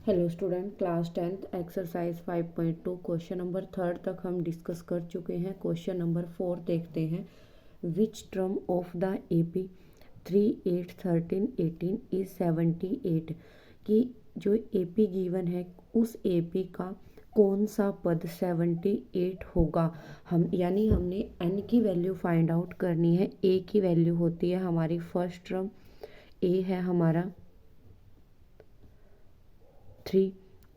Hello student, class 10th exercise 5.2 question number 3 तक हम discuss कर चुके हैं। क्वेश्चन नंबर 4 देखते हैं। Which term of the AP 3, 8, 13, 18 is 78 की जो एपी गिवन है उस एपी का कौन सा पद 78 होगा। यानी हमने एन की वैल्यू फाइंड आउट करनी है। ए की वैल्यू होती है हमारी फर्स्ट टर्म, ए है हमारा 3।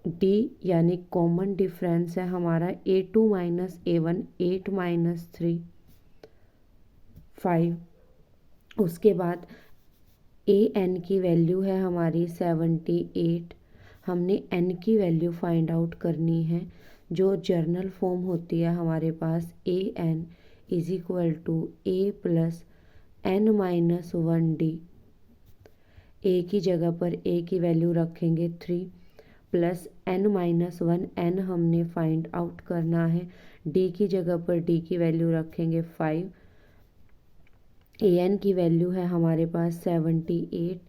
डी यानी कॉमन डिफरेंस है हमारा A2 माइनस A1, 8 माइनस 3 5। उसके बाद एन की वैल्यू है हमारी 78। हमने एन की वैल्यू फाइंड आउट करनी है। जो जर्नल फॉर्म होती है हमारे पास N is equal to A plus N minus 1D। A की जगह पर ए की वैल्यू रखेंगे 3 प्लस एन माइनस 1, एन हमने फाइंड आउट करना है। डी की जगह पर डी की वैल्यू रखेंगे 5। ए एन की वैल्यू है हमारे पास 78।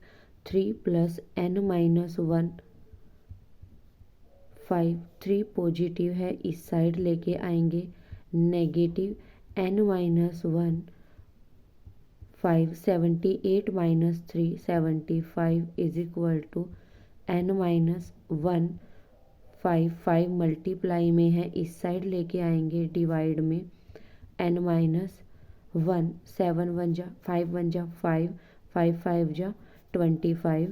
3 प्लस एन माइनस 1 5। 3 पॉजिटिव है, इस साइड लेके आएंगे negative n minus 1 5। 78 minus 3 75 is equal to n minus 1 5। 5 multiply में है, इस साइड लेके आएंगे डिवाइड में एन माइनस 1। 7 1 जा 5 1 जा 5 5 5 जा 25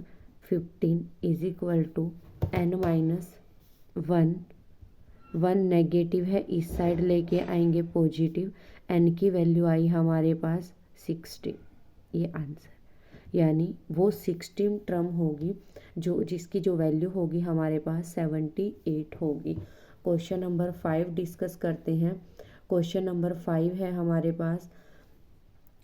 15 is equal to n minus 1 1 negative है, इस साइड लेके आएंगे पॉजिटिव। एन की वैल्यू आई हमारे पास 60। ये आंसर यानी वो 16 टर्म होगी जो जिसकी जो वैल्यू होगी हमारे पास 78 होगी। क्वेश्चन नंबर 5 डिस्कस करते हैं। क्वेश्चन नंबर 5 है हमारे पास,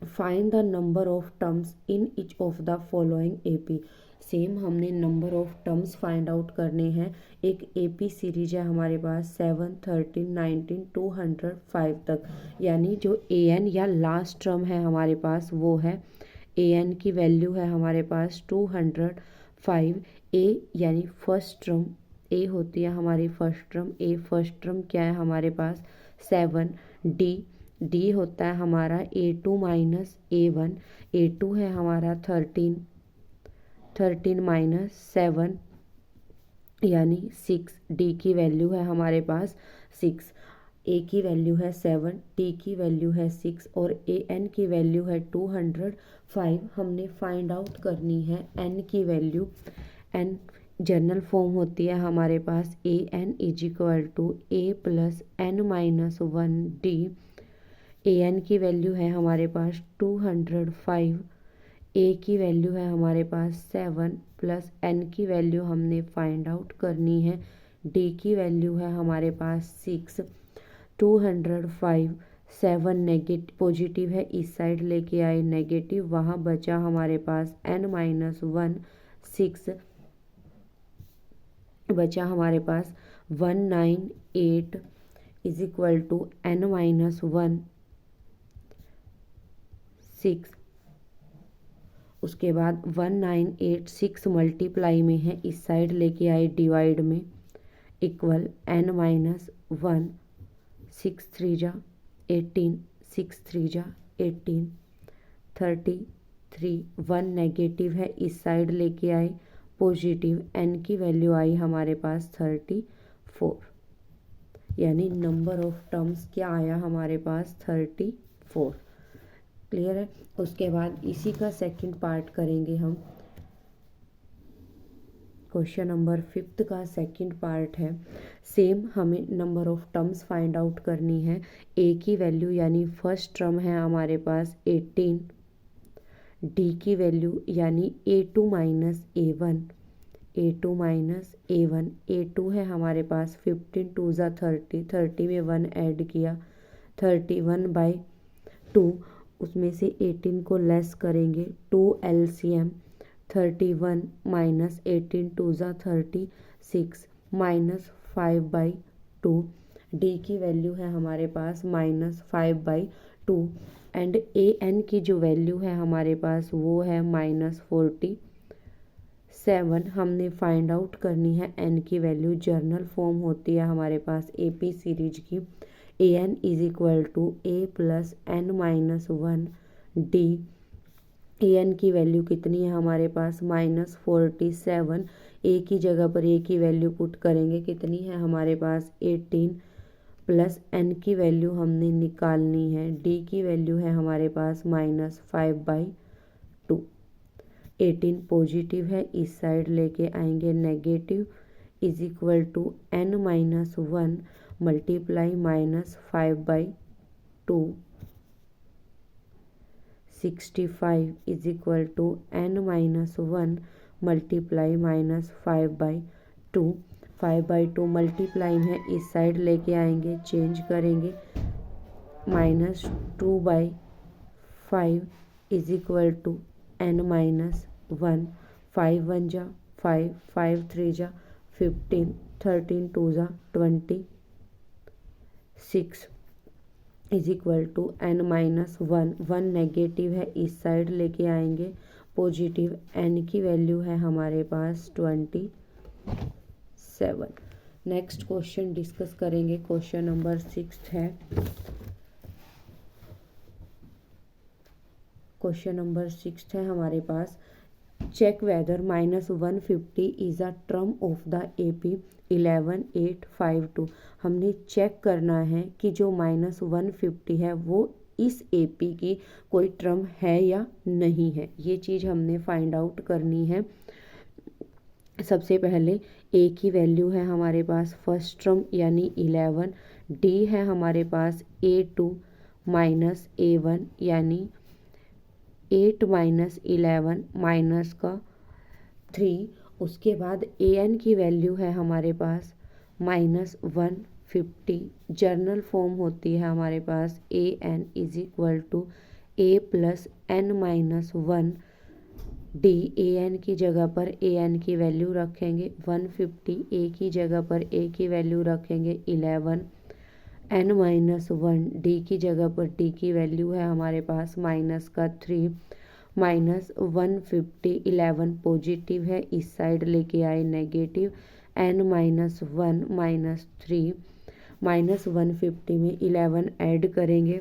find the number of terms in each of the following AP. Same हमने number of terms find out करने हैं। एक एपी सीरीज है हमारे पास 7, 13, 19, 205 तक। यानी जो ए एन या लास्ट टर्म है हमारे पास वो है ए एन की वैल्यू है हमारे पास 205। ए यानी फर्स्ट टर्म, ए होती है हमारी फर्स्ट टर्म। ए फर्स्ट टर्म क्या है हमारे पास 7। डी डी होता है हमारा A2 माइनस A1। A2 है हमारा 13। 13 माइनस 7 यानी 6। डी की वैल्यू है हमारे पास 6। ए की वैल्यू है 7, टी की वैल्यू है 6 और ए एन की वैल्यू है 205। हमने फाइंड आउट करनी है एन की वैल्यू। एन जनरल फॉर्म होती है हमारे पास A N is equal to A plus N minus 1D। A N की वैल्यू है हमारे पास 205। ए की वैल्यू है हमारे पास 7 प्लस एन की वैल्यू हमने फाइंड आउट करनी है। डी की वैल्यू है हमारे पास 6। 205 7 नेगेटिव पॉजिटिव है, इस साइड लेके आए नेगेटिव, वहाँ बचा हमारे पास एन माइनस 1 6 बचा हमारे पास 198 is equal to n minus 1 6। उसके बाद 1986 मल्टीप्लाई में है, इस साइड लेके आए डिवाइड में इक्वल एन माइनस 1 6 3 जा 18 6 3 जा 18 33। 1 नेगेटिव है, इस साइड लेके आए पॉजिटिव, एन की वैल्यू आई हमारे पास 34। यानी नंबर ऑफ टर्म्स क्या आया हमारे पास 34। क्लियर है। उसके बाद इसी का सेकंड पार्ट करेंगे हम। क्वेश्चन नंबर 5 का सेकंड पार्ट है। सेम हमें number of terms find out करनी है। ए की वैल्यू यानी फर्स्ट टर्म है हमारे पास 18। डी की वैल्यू यानी A2 minus A1। A2 minus A1। A2 है हमारे पास 15 2 ज़ा 30, 30 में 1 ऐड किया 31/2। उसमें से 18 को लेस करेंगे 2 LCM 31 माइनस 18 2 ज़ा 36 माइनस 5/2। डी की वैल्यू है हमारे पास माइनस 5/2 एंड ए एन की जो वैल्यू है हमारे पास वो है माइनस 40। 7 हमने फाइंड आउट करनी है एन की वैल्यू। जर्नल फॉर्म होती है हमारे पास एपी सीरीज की, A N is equal to A plus N minus 1 D. A N की वैल्यू कितनी है हमारे पास -47। ए की जगह पर ए की वैल्यू पुट करेंगे, कितनी है हमारे पास 18 प्लस एन की वैल्यू हमने निकालनी है, डी की वैल्यू है हमारे पास -5/2। 18 पॉजिटिव है, इस साइड लेके आएंगे negative, is equal to n minus 1 multiply -5/2। 65 is equal to n minus 1 multiply -5/2। 5/2 multiply है, इस साइड लेके आएंगे, चेंज करेंगे, -2/5 is equal to n minus 1। 5 1 जा 5, 5 3 जा 15, 13 2 जा 26 is equal to n minus 1। 1 negative है, इस साइड लेके आएंगे, पॉजिटिव, एन की वैल्यू है हमारे पास 27। नेक्स्ट क्वेश्चन डिस्कस करेंगे, क्वेश्चन नंबर 6 है। क्वेश्चन नंबर 6 है हमारे पास, check whether -150 is a term of the AP 11852। हमने चेक करना है कि जो -150 है वो इस एपी की कोई टर्म है या नहीं है, ये चीज़ हमने फाइंड आउट करनी है। सबसे पहले ए की वैल्यू है हमारे पास फर्स्ट टर्म यानी 11, डी है हमारे पास A2 माइनस A1 यानी 8 माइनस 11 माइनस का 3। उसके बाद ए एन की वैल्यू है हमारे पास -150। जर्नल फॉर्म होती है हमारे पास A N is equal to A plus N minus 1 D. A N की जगह पर ए एन की वैल्यू रखेंगे 150, ए की जगह पर ए की वैल्यू रखेंगे 11, एन माइनस 1 डी की जगह पर डी की वैल्यू है हमारे पास माइनस का 3, -150 11 पॉजिटिव है, इस साइड लेके आए नेगेटिव, एन माइनस 1 माइनस 3, -150 में 11 ऐड करेंगे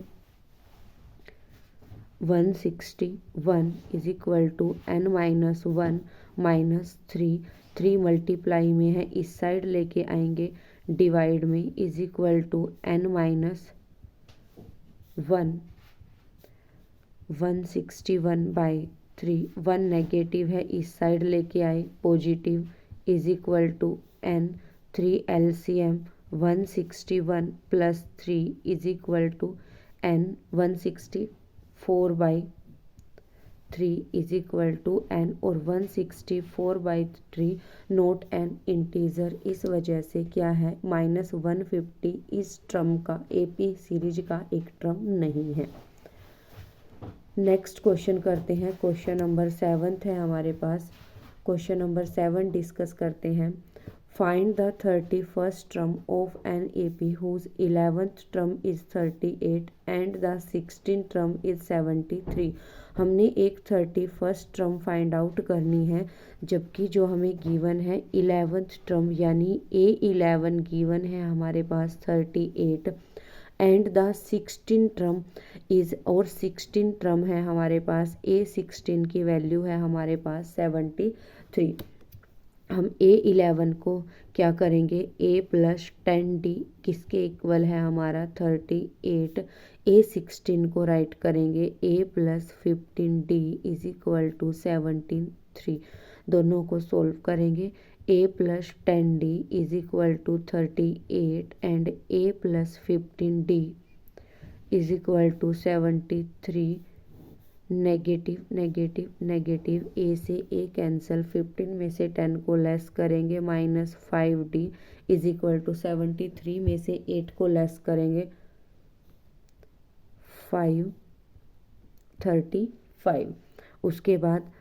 161 is equal to n minus 1 minus 3। 3 multiply में है, इस साइड लेके आएंगे, डिवाइड में, is equal to n minus 1 161/3। 1 negative है, इस साइड लेके आए, positive, is equal to n 3 LCM 161 plus 3 is equal to n 164/3 is equal to n, और 164/3 नोट एन इंटीजर, इस वजह से क्या है -150 इस टर्म का एपी सीरीज का एक टर्म नहीं है। नेक्स्ट क्वेश्चन करते हैं, क्वेश्चन नंबर 7 है हमारे पास। क्वेश्चन नंबर 7 डिस्कस करते हैं। Find the 31st term of an AP whose 11th term is 38 and the 16th term is 73। हमने एक 31st टर्म फाइंड आउट करनी है, जबकि जो हमें गिवन है 11th टर्म यानी A11 गिवन है हमारे पास 38 एंड द 16 टर्म इज, और 16 टर्म है हमारे पास A16 की वैल्यू है हमारे पास 73। हम A11 को क्या करेंगे, A प्लस 10D किसके इक्वल है हमारा 38। A16 को राइट करेंगे A plus 15D is equal to 73। दोनों को सॉल्व करेंगे, A plus 10D is equal to 38 and A plus 15D is equal to 73। Negative negative negative, A से ए कैंसिल, 15 में से 10 को लेस करेंगे, -5D इज इक्वल टू 73 में से 8 को लेस करेंगे 35। उसके बाद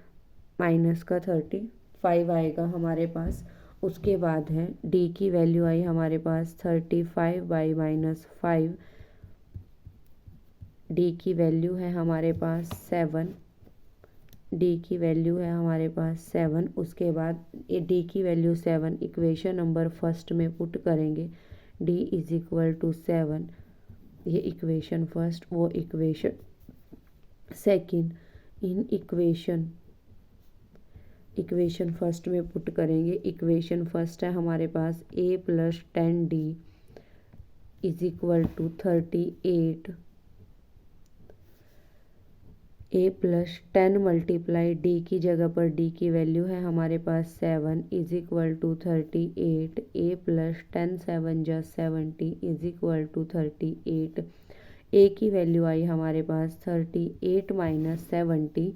माइनस का 35 आएगा हमारे पास। उसके बाद है डी की वैल्यू आई हमारे पास 35/-5। डी की वैल्यू है हमारे पास 7 डी की वैल्यू है हमारे पास 7। उसके बाद डी की वैल्यू 7 इक्वेशन नंबर फर्स्ट में पुट करेंगे। डी इज इक्वल टू 7, ये इक्वेशन फर्स्ट, वो equation second. In equation first में पुट करेंगे। इक्वेशन फर्स्ट है हमारे पास a plus 10d is equal to 38। a plus 10 multiply d की जगह पर d की वैल्यू है हमारे पास 7 is equal to 38। a plus 10 7 जा 70 इज इक्वल टू 38। a की वैल्यू आई हमारे पास 38 माइनस 70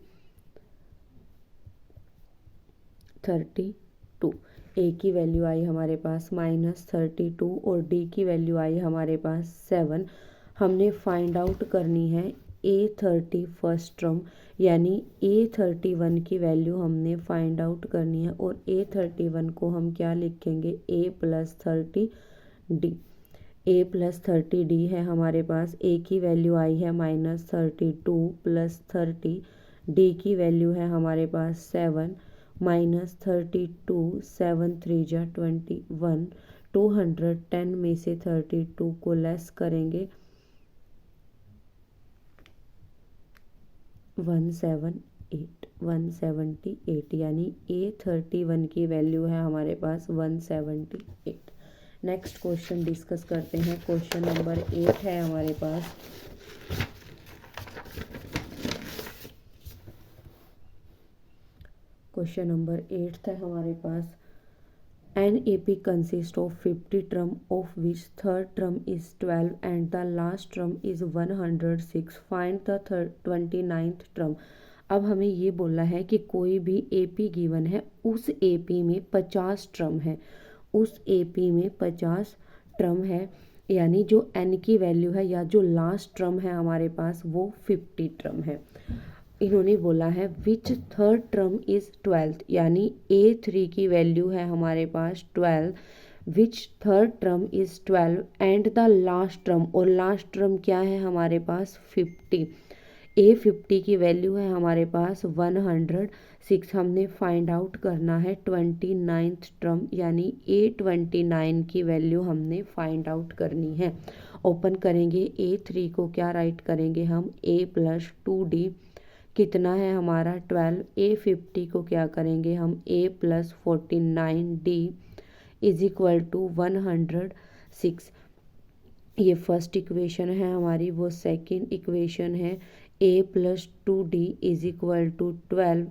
32। ए की वैल्यू आई हमारे पास -32 और डी की वैल्यू आई हमारे पास 7। हमने फाइंड आउट करनी है A30 फर्स्ट टर्म, यानी A31 की वैल्यू हमने फाइंड आउट करनी है। और A31 को हम क्या लिखेंगे, A plus 30D। A plus 30D है हमारे पास। A की वैल्यू आई है -32 प्लस 30। D की वैल्यू है हमारे पास 7 -32 7 3 जा 21। 210 में से 32 को लेस करेंगे 178 यानी A31 की वैल्यू है हमारे पास 178। नेक्स्ट क्वेश्चन डिस्कस करते हैं। क्वेश्चन नंबर 8 है हमारे पास। क्वेश्चन नंबर 8 है हमारे पास। An AP consists of 50 term of which third term is 12 and the last term is 106. Find the 29th term. अब हमें ये बोलना है कि कोई भी AP गिवन है, उस AP में 50 टर्म है, उस AP में 50 टर्म है, यानी जो N की वैल्यू है या जो लास्ट टर्म है हमारे पास वो 50 टर्म है। इन्होंने बोला है विच थर्ड टर्म इज़ 12, यानी A3 की वैल्यू है हमारे पास 12। Which third term is 12 and the last term, और लास्ट टर्म क्या है हमारे पास 50। A50 की वैल्यू है हमारे पास 106। हमने फाइंड आउट करना है 29th टर्म, यानी A29 की वैल्यू हमने फाइंड आउट करनी है। ओपन करेंगे A3 को, क्या राइट करेंगे हम, A प्लस 2D कितना है हमारा 12। A50 को क्या करेंगे हम, A plus 49D is equal to 106। ये फर्स्ट इक्वेशन है हमारी। वो सेकंड इक्वेशन है A plus 2D is equal to 12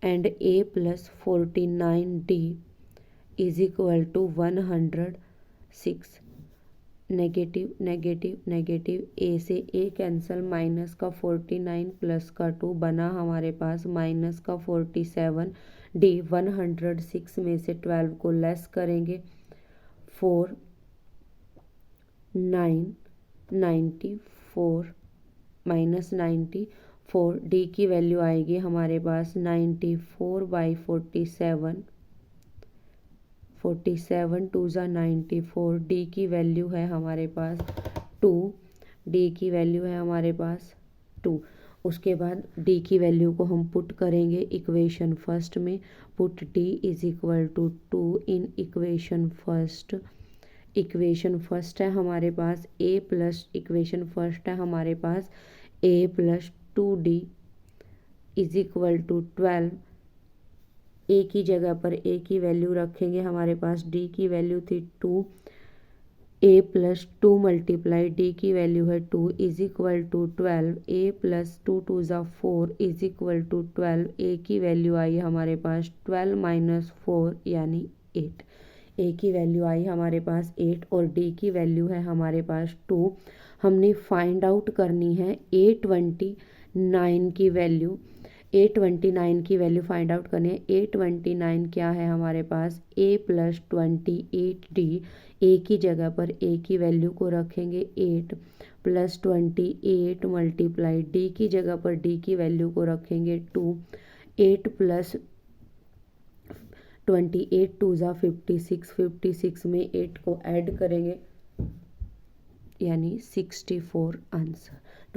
and A plus 49D is equal to 106। Negative negative negative, A से ए कैंसिल, माइनस का 49 प्लस का 2 बना हमारे पास माइनस का 47। डी 106 में से 12 को लेस करेंगे 4 9 94 माइनस 94। डी की वैल्यू आएगी हमारे पास 94/47। 47 2 ज़ा 94। डी की वैल्यू है हमारे पास 2। डी की वैल्यू है हमारे पास 2। उसके बाद डी की वैल्यू को हम पुट करेंगे इक्वेशन फर्स्ट में। Put d is equal to 2 in equation first. Equation first है हमारे पास ए प्लस, इक्वेशन फर्स्ट है हमारे पास A plus 2D is equal to 12। A की जगह पर ए की वैल्यू रखेंगे हमारे पास, डी की वैल्यू थी 2। A प्लस 2 मल्टीप्लाई डी की वैल्यू है 2 is equal to 12। A plus 2 2 ज़ा 4 इज इक्वल टू 12। ए की वैल्यू आई हमारे पास 12 माइनस 4 यानी 8। ए की वैल्यू आई हमारे पास 8 और डी की वैल्यू है हमारे पास 2। हमने फाइंड आउट करनी है A29 की वैल्यू। A29 की वैल्यू फाइंड आउट करनी है। A29 क्या है हमारे पास, A प्लस 28D। ए की जगह पर ए की वैल्यू को रखेंगे 8 प्लस 28 मल्टीप्लाई डी की जगह पर डी की वैल्यू को रखेंगे 2। 8 प्लस 28 2 ज़ा 56। 56 में 8 को ऐड करेंगे यानी 64 आंसर।